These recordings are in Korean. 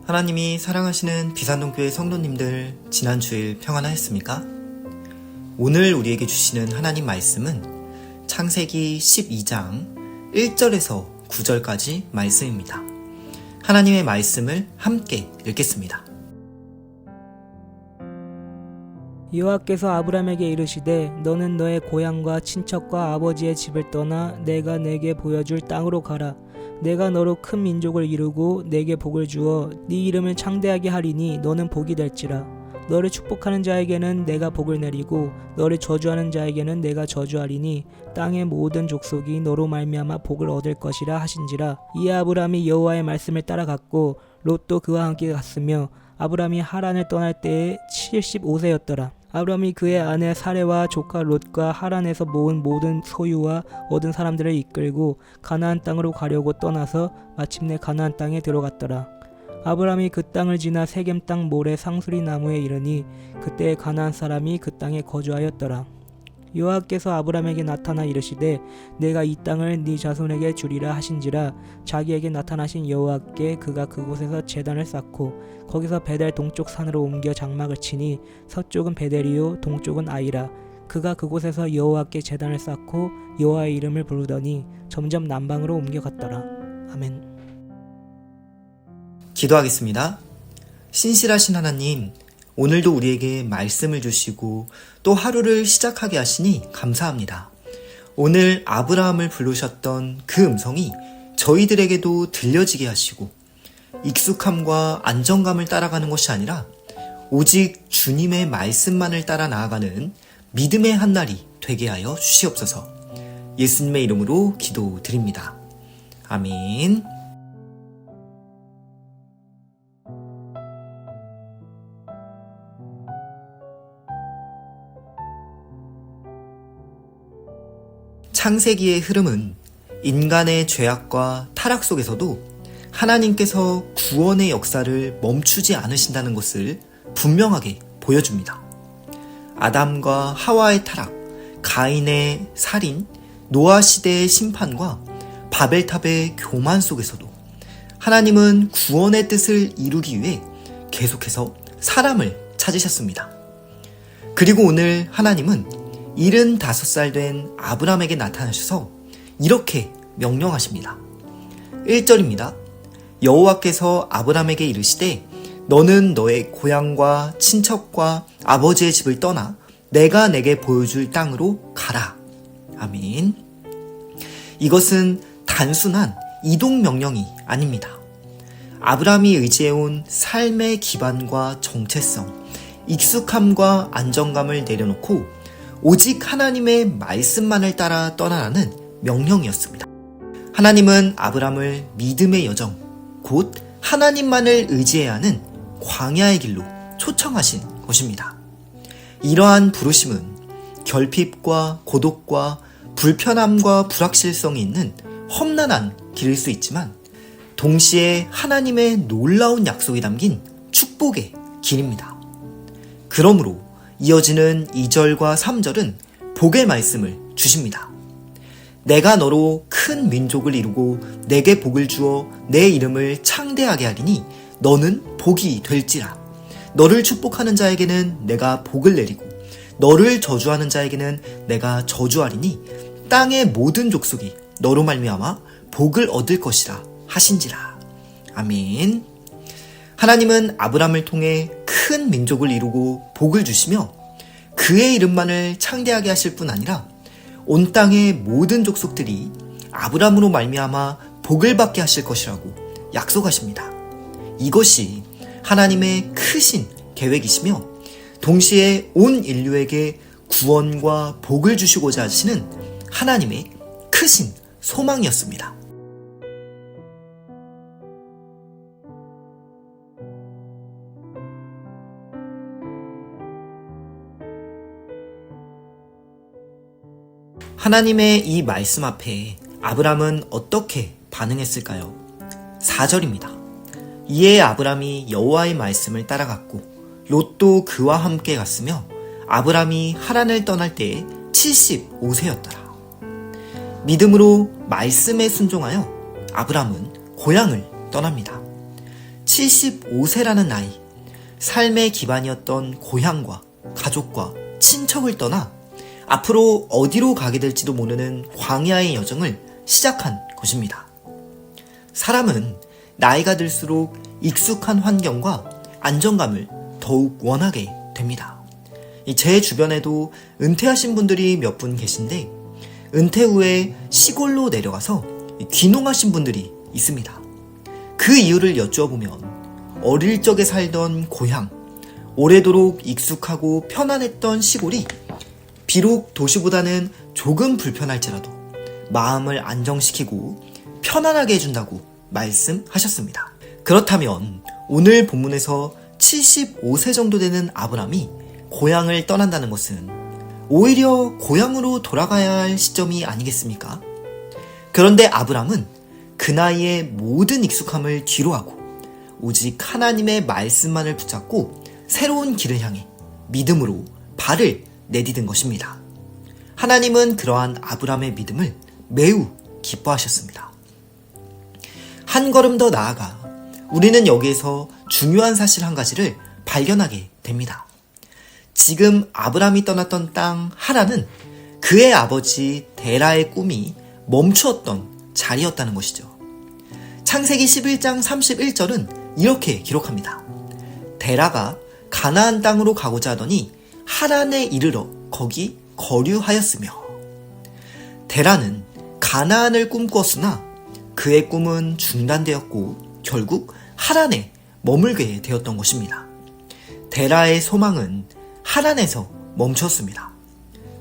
하나님이 사랑하시는 비산동교회 성도님들, 지난 주일 평안하였습니까? 오늘 우리에게 주시는 하나님 말씀은 창세기 12장 1절에서 9절까지 말씀입니다. 하나님의 말씀을 함께 읽겠습니다. 여호와께서 아브람에게 이르시되 너는 너의 고향과 친척과 아버지의 집을 떠나 내가 내게 보여줄 땅으로 가라. 내가 너로 큰 민족을 이루고 내게 복을 주어 네 이름을 창대하게 하리니 너는 복이 될지라. 너를 축복하는 자에게는 내가 복을 내리고 너를 저주하는 자에게는 내가 저주하리니 땅의 모든 족속이 너로 말미암아 복을 얻을 것이라 하신지라. 이에 아브람이 여호와의 말씀을 따라갔고 롯도 그와 함께 갔으며 아브람이 하란을 떠날 때에 75세였더라. 아브람이 그의 아내 사레와 조카 롯과 하란에서 모은 모든 소유와 얻은 사람들을 이끌고 가나안 땅으로 가려고 떠나서 마침내 가나안 땅에 들어갔더라. 아브람이 그 땅을 지나 세겜 땅 모래 상수리 나무에 이르니 그때 가나안 사람이 그 땅에 거주하였더라. 여호와께서 아브람에게 나타나 이르시되 내가 이 땅을 네 자손에게 주리라 하신지라. 자기에게 나타나신 여호와께 그가 그곳에서 제단을 쌓고 거기서 베델 동쪽 산으로 옮겨 장막을 치니 서쪽은 베델이요 동쪽은 아이라. 그가 그곳에서 여호와께 제단을 쌓고 여호와의 이름을 부르더니 점점 남방으로 옮겨갔더라. 아멘. 기도하겠습니다. 신실하신 하나님, 오늘도 우리에게 말씀을 주시고 또 하루를 시작하게 하시니 감사합니다. 오늘 아브라함을 부르셨던 그 음성이 저희들에게도 들려지게 하시고 익숙함과 안정감을 따라가는 것이 아니라 오직 주님의 말씀만을 따라 나아가는 믿음의 한날이 되게 하여 주시옵소서. 예수님의 이름으로 기도드립니다. 아멘. 창세기의 흐름은 인간의 죄악과 타락 속에서도 하나님께서 구원의 역사를 멈추지 않으신다는 것을 분명하게 보여줍니다. 아담과 하와의 타락, 가인의 살인, 노아 시대의 심판과 바벨탑의 교만 속에서도 하나님은 구원의 뜻을 이루기 위해 계속해서 사람을 찾으셨습니다. 그리고 오늘 하나님은 75살 된 아브람에게 나타나셔서 이렇게 명령하십니다. 1절입니다. 여호와께서 아브람에게 이르시되 너는 너의 고향과 친척과 아버지의 집을 떠나 내가 내게 보여줄 땅으로 가라. 아멘. 이것은 단순한 이동 명령이 아닙니다. 아브람이 의지해온 삶의 기반과 정체성, 익숙함과 안정감을 내려놓고 오직 하나님의 말씀만을 따라 떠나라는 명령이었습니다. 하나님은 아브람을 믿음의 여정, 곧 하나님만을 의지해야 하는 광야의 길로 초청하신 것입니다. 이러한 부르심은 결핍과 고독과 불편함과 불확실성이 있는 험난한 길일 수 있지만 동시에 하나님의 놀라운 약속이 담긴 축복의 길입니다. 그러므로 이어지는 2절과 3절은 복의 말씀을 주십니다. 내가 너로 큰 민족을 이루고 내게 복을 주어 내 이름을 창대하게 하리니 너는 복이 될지라. 너를 축복하는 자에게는 내가 복을 내리고 너를 저주하는 자에게는 내가 저주하리니 땅의 모든 족속이 너로 말미암아 복을 얻을 것이라 하신지라. 아멘. 하나님은 아브람을 통해 큰 민족을 이루고 복을 주시며 그의 이름만을 창대하게 하실 뿐 아니라 온 땅의 모든 족속들이 아브람으로 말미암아 복을 받게 하실 것이라고 약속하십니다. 이것이 하나님의 크신 계획이시며 동시에 온 인류에게 구원과 복을 주시고자 하시는 하나님의 크신 소망이었습니다. 하나님의 이 말씀 앞에 아브람은 어떻게 반응했을까요? 4절입니다. 이에 아브람이 여호와의 말씀을 따라갔고 롯도 그와 함께 갔으며 아브람이 하란을 떠날 때에 75세였더라. 믿음으로 말씀에 순종하여 아브람은 고향을 떠납니다. 75세라는 나이, 삶의 기반이었던 고향과 가족과 친척을 떠나 앞으로 어디로 가게 될지도 모르는 광야의 여정을 시작한 것입니다. 사람은 나이가 들수록 익숙한 환경과 안정감을 더욱 원하게 됩니다. 제 주변에도 은퇴하신 분들이 몇 분 계신데 은퇴 후에 시골로 내려가서 귀농하신 분들이 있습니다. 그 이유를 여쭈어보면 어릴 적에 살던 고향, 오래도록 익숙하고 편안했던 시골이 비록 도시보다는 조금 불편할지라도 마음을 안정시키고 편안하게 해준다고 말씀하셨습니다. 그렇다면 오늘 본문에서 75세 정도 되는 아브람이 고향을 떠난다는 것은 오히려 고향으로 돌아가야 할 시점이 아니겠습니까? 그런데 아브람은 그 나이에 모든 익숙함을 뒤로하고 오직 하나님의 말씀만을 붙잡고 새로운 길을 향해 믿음으로 발을 내디딘 것입니다. 하나님은 그러한 아브람의 믿음을 매우 기뻐하셨습니다. 한 걸음 더 나아가 우리는 여기에서 중요한 사실 한 가지를 발견하게 됩니다. 지금 아브람이 떠났던 땅 하란은 그의 아버지 데라의 꿈이 멈추었던 자리였다는 것이죠. 창세기 11장 31절은 이렇게 기록합니다. 데라가 가나안 땅으로 가고자 하더니 하란에 이르러 거기 거류하였으며, 데라는 가나안을 꿈꾸었으나 그의 꿈은 중단되었고 결국 하란에 머물게 되었던 것입니다. 데라의 소망은 하란에서 멈췄습니다.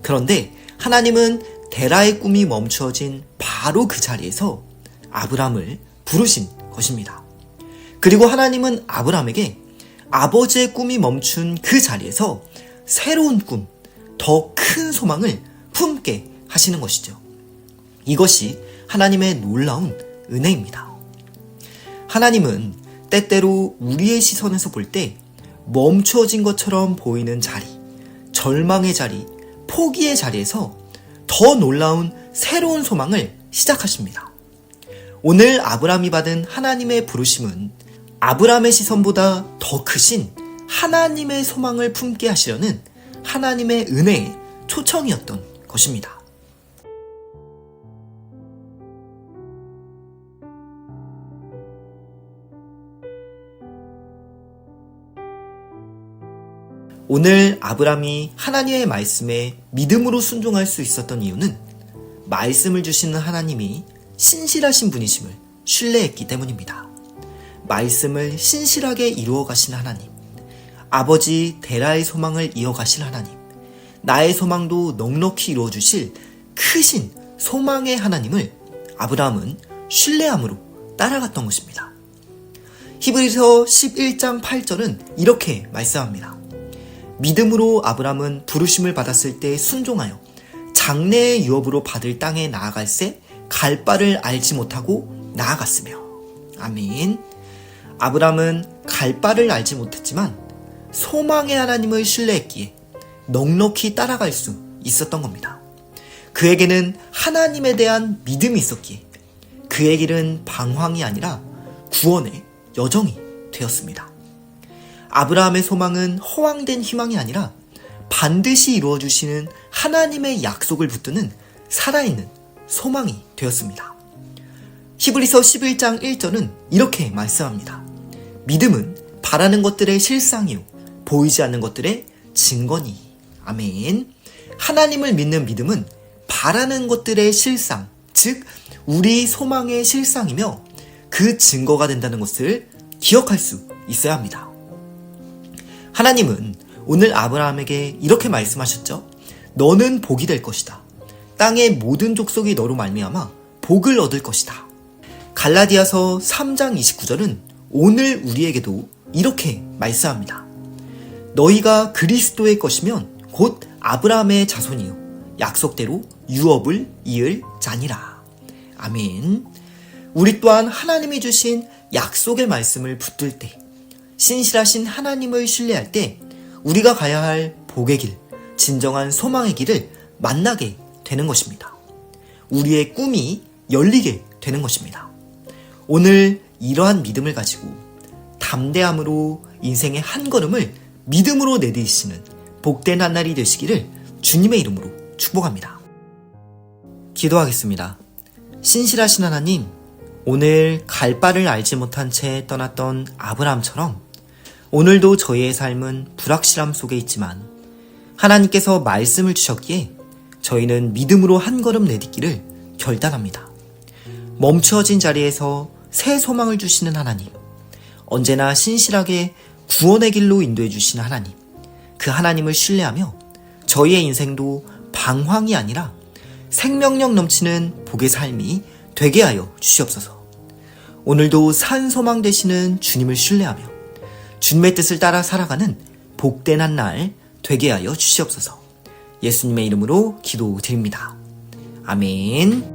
그런데 하나님은 데라의 꿈이 멈추어진 바로 그 자리에서 아브람을 부르신 것입니다. 그리고 하나님은 아브람에게 아버지의 꿈이 멈춘 그 자리에서 새로운 꿈, 더 큰 소망을 품게 하시는 것이죠. 이것이 하나님의 놀라운 은혜입니다. 하나님은 때때로 우리의 시선에서 볼 때 멈추어진 것처럼 보이는 자리, 절망의 자리, 포기의 자리에서 더 놀라운 새로운 소망을 시작하십니다. 오늘 아브람이 받은 하나님의 부르심은 아브람의 시선보다 더 크신 하나님의 소망을 품게 하시려는 하나님의 은혜의 초청이었던 것입니다. 오늘 아브람이 하나님의 말씀에 믿음으로 순종할 수 있었던 이유는 말씀을 주시는 하나님이 신실하신 분이심을 신뢰했기 때문입니다. 말씀을 신실하게 이루어 가신 하나님, 아버지 데라의 소망을 이어가실 하나님, 나의 소망도 넉넉히 이루어 주실 크신 소망의 하나님을 아브람은 신뢰함으로 따라갔던 것입니다. 히브리서 11장 8절은 이렇게 말씀합니다. 믿음으로 아브람은 부르심을 받았을 때 순종하여 장래의 유업으로 받을 땅에 나아갈새 갈 바를 알지 못하고 나아갔으며. 아멘. 아브람은 갈 바를 알지 못했지만 소망의 하나님을 신뢰했기에 넉넉히 따라갈 수 있었던 겁니다. 그에게는 하나님에 대한 믿음이 있었기에 그의 길은 방황이 아니라 구원의 여정이 되었습니다. 아브라함의 소망은 허황된 희망이 아니라 반드시 이루어주시는 하나님의 약속을 붙드는 살아있는 소망이 되었습니다. 히브리서 11장 1절은 이렇게 말씀합니다. 믿음은 바라는 것들의 실상이요 보이지 않는 것들의 증거니. 아멘. 하나님을 믿는 믿음은 바라는 것들의 실상, 즉 우리 소망의 실상이며 그 증거가 된다는 것을 기억할 수 있어야 합니다. 하나님은 오늘 아브라함에게 이렇게 말씀하셨죠. 너는 복이 될 것이다. 땅의 모든 족속이 너로 말미암아 복을 얻을 것이다. 갈라디아서 3장 29절은 오늘 우리에게도 이렇게 말씀합니다. 너희가 그리스도의 것이면 곧 아브라함의 자손이요 약속대로 유업을 이을 자니라. 아멘. 우리 또한 하나님이 주신 약속의 말씀을 붙들 때, 신실하신 하나님을 신뢰할 때 우리가 가야 할 복의 길, 진정한 소망의 길을 만나게 되는 것입니다. 우리의 꿈이 열리게 되는 것입니다. 오늘 이러한 믿음을 가지고 담대함으로 인생의 한 걸음을 믿음으로 내디디시는 복된 한 날이 되시기를 주님의 이름으로 축복합니다. 기도하겠습니다. 신실하신 하나님, 오늘 갈 바를 알지 못한 채 떠났던 아브라함처럼 오늘도 저희의 삶은 불확실함 속에 있지만 하나님께서 말씀을 주셨기에 저희는 믿음으로 한 걸음 내딛기를 결단합니다. 멈추어진 자리에서 새 소망을 주시는 하나님, 언제나 신실하게 구원의 길로 인도해 주시는 하나님, 그 하나님을 신뢰하며 저희의 인생도 방황이 아니라 생명력 넘치는 복의 삶이 되게 하여 주시옵소서. 오늘도 산 소망 되시는 주님을 신뢰하며 주님의 뜻을 따라 살아가는 복된 한 날 되게 하여 주시옵소서. 예수님의 이름으로 기도드립니다. 아멘.